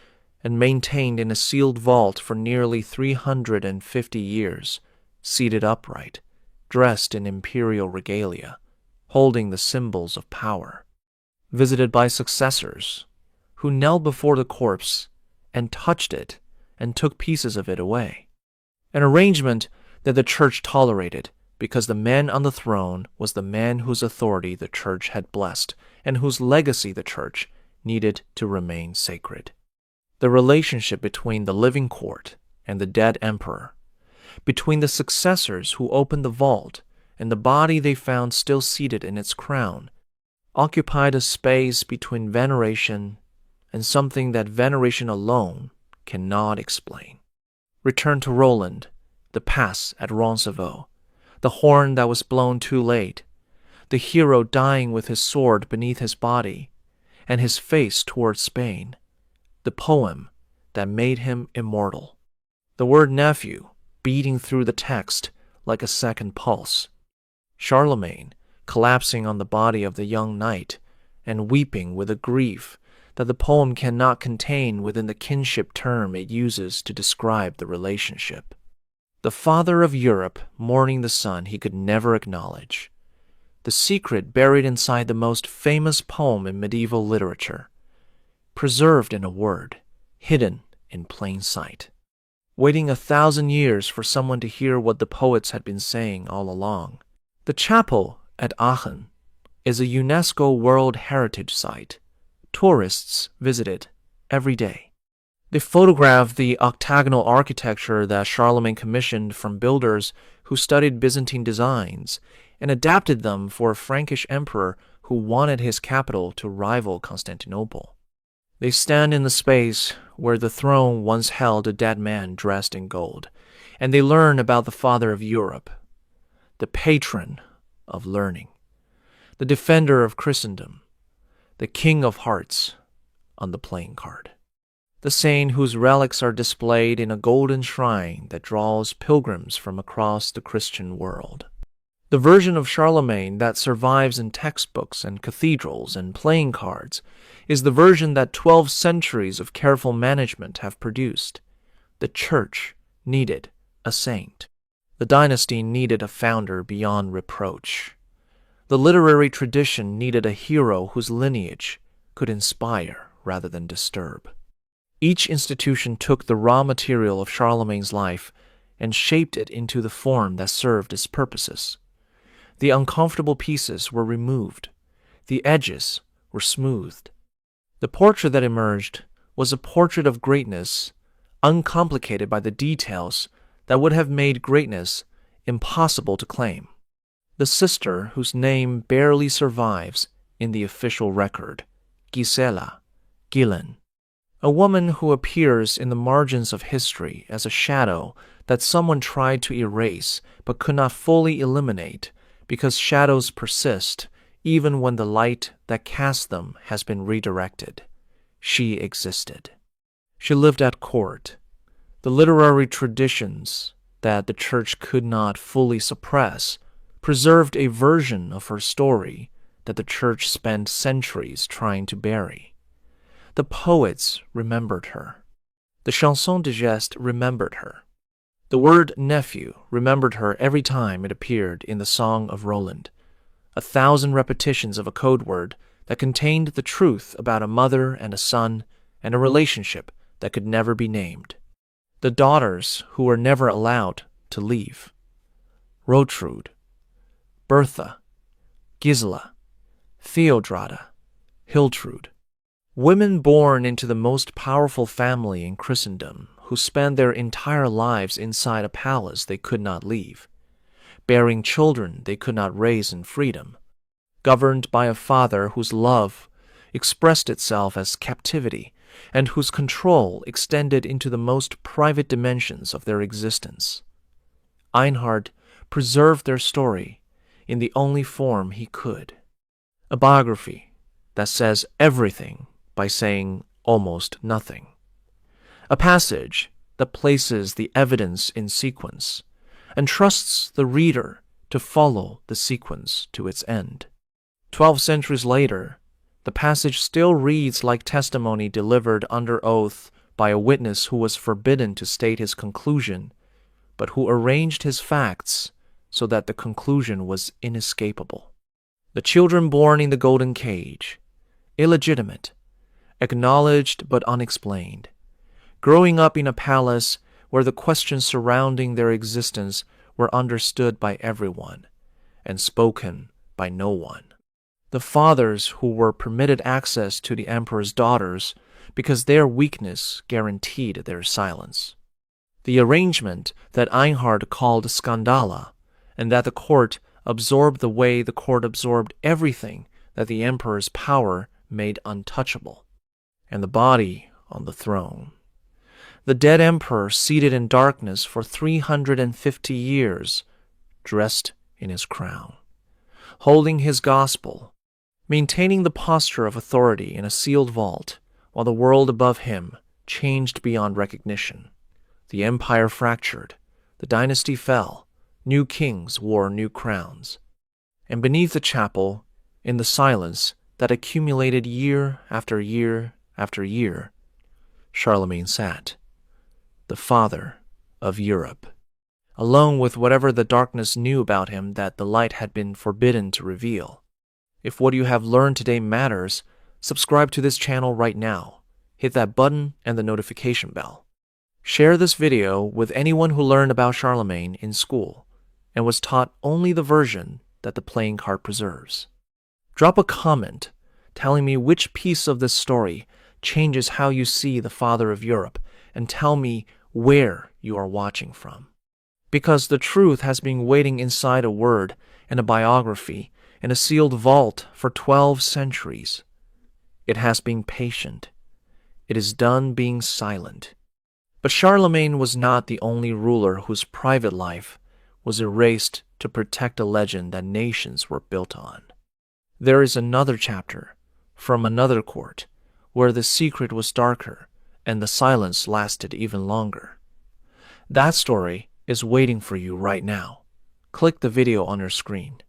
and maintained in a sealed vault for nearly 350 years, seated upright, dressed in imperial regalia, holding the symbols of power, visited by successors, who knelt before the corpse and touched it and took pieces of it away. An arrangement that the church tolerated because the man on the throne was the man whose authority the church had blessed and whose legacy the church needed to remain sacred. The relationship between the living court and the dead emperor, between the successors who opened the vault and the body they found still seated in its crown, occupied a space between veneration and something that veneration alone cannot explain. Return to Roland, the pass at Roncevaux, the horn that was blown too late, the hero dying with his sword beneath his body and his face toward Spain, the poem that made him immortal, the word nephew beating through the text like a second pulse, Charlemagne collapsing on the body of the young knight and weeping with a grief that the poem cannot contain within the kinship term it uses to describe the relationship. The father of Europe mourning the son he could never acknowledge. The secret buried inside the most famous poem in medieval literature, preserved in a word, hidden in plain sight, waiting 1,000 years for someone to hear what the poets had been saying all along. The chapel at Aachen is a UNESCO World Heritage Site. Tourists visit it every day. They photograph the octagonal architecture that Charlemagne commissioned from builders who studied Byzantine designs and adapted them for a Frankish emperor who wanted his capital to rival Constantinople. They stand in the space where the throne once held a dead man dressed in gold, and they learn about the father of Europe, the patron of learning, the defender of Christendom, the king of hearts on the playing card, the saint whose relics are displayed in a golden shrine that draws pilgrims from across the Christian world. The version of Charlemagne that survives in textbooks and cathedrals and playing cards is the version that 12 centuries of careful management have produced. The church needed a saint. The dynasty needed a founder beyond reproach. The literary tradition needed a hero whose lineage could inspire rather than disturb. Each institution took the raw material of Charlemagne's life and shaped it into the form that served its purposes. The uncomfortable pieces were removed. The edges were smoothed. The portrait that emerged was a portrait of greatness, uncomplicated by the details that would have made greatness impossible to claim. The sister whose name barely survives in the official record, Gisela, Gillen, a woman who appears in the margins of history as a shadow that someone tried to erase but could not fully eliminate because shadows persist even when the light that cast them has been redirected. She existed. She lived at court. The literary traditions that the church could not fully suppress preserved a version of her story that the church spent centuries trying to bury. The poets remembered her. The chanson de geste remembered her. The word nephew remembered her every time it appeared in the Song of Roland, 1,000 repetitions of a code word that contained the truth about a mother and a son and a relationship that could never be named. The daughters who were never allowed to leave. Rotrud, Bertha, Gisela, Theodrada, Hiltrud. Women born into the most powerful family in Christendom who spent their entire lives inside a palace they could not leave, bearing children they could not raise in freedom, governed by a father whose love expressed itself as captivity and whose control extended into the most private dimensions of their existence. Einhard preserved their story in the only form he could, a biography that says everything by saying almost nothing. A passage that places the evidence in sequence and trusts the reader to follow the sequence to its end. 12 centuries later, the passage still reads like testimony delivered under oath by a witness who was forbidden to state his conclusion, but who arranged his facts so that the conclusion was inescapable. The children born in the golden cage, illegitimate, acknowledged but unexplained, growing up in a palace where the questions surrounding their existence were understood by everyone and spoken by no one. The fathers who were permitted access to the emperor's daughters because their weakness guaranteed their silence. The arrangement that Einhard called Skandala, and that the court absorbed the way the court absorbed everything that the emperor's power made untouchable, and the body on the throne. The dead emperor seated in darkness for 350 years, dressed in his crown, holding his gospel, maintaining the posture of authority in a sealed vault, while the world above him changed beyond recognition. The empire fractured, the dynasty fell, new kings wore new crowns. And beneath the chapel, in the silence that accumulated year after year after year, Charlemagne sat, the father of Europe, alone with whatever the darkness knew about him that the light had been forbidden to reveal. If what you have learned today matters, subscribe to this channel right now. Hit that button and the notification bell. Share this video with anyone who learned about Charlemagne in school and was taught only the version that the playing card preserves. Drop a comment telling me which piece of this story changes how you see the father of Europe, and tell me where you are watching from. Because the truth has been waiting inside a word and a biography in a sealed vault for 12 centuries. It has been patient. It is done being silent. But Charlemagne was not the only ruler whose private life was erased to protect a legend that nations were built on. There is another chapter from another court where the secret was darker and the silence lasted even longer. That story is waiting for you right now. Click the video on your screen.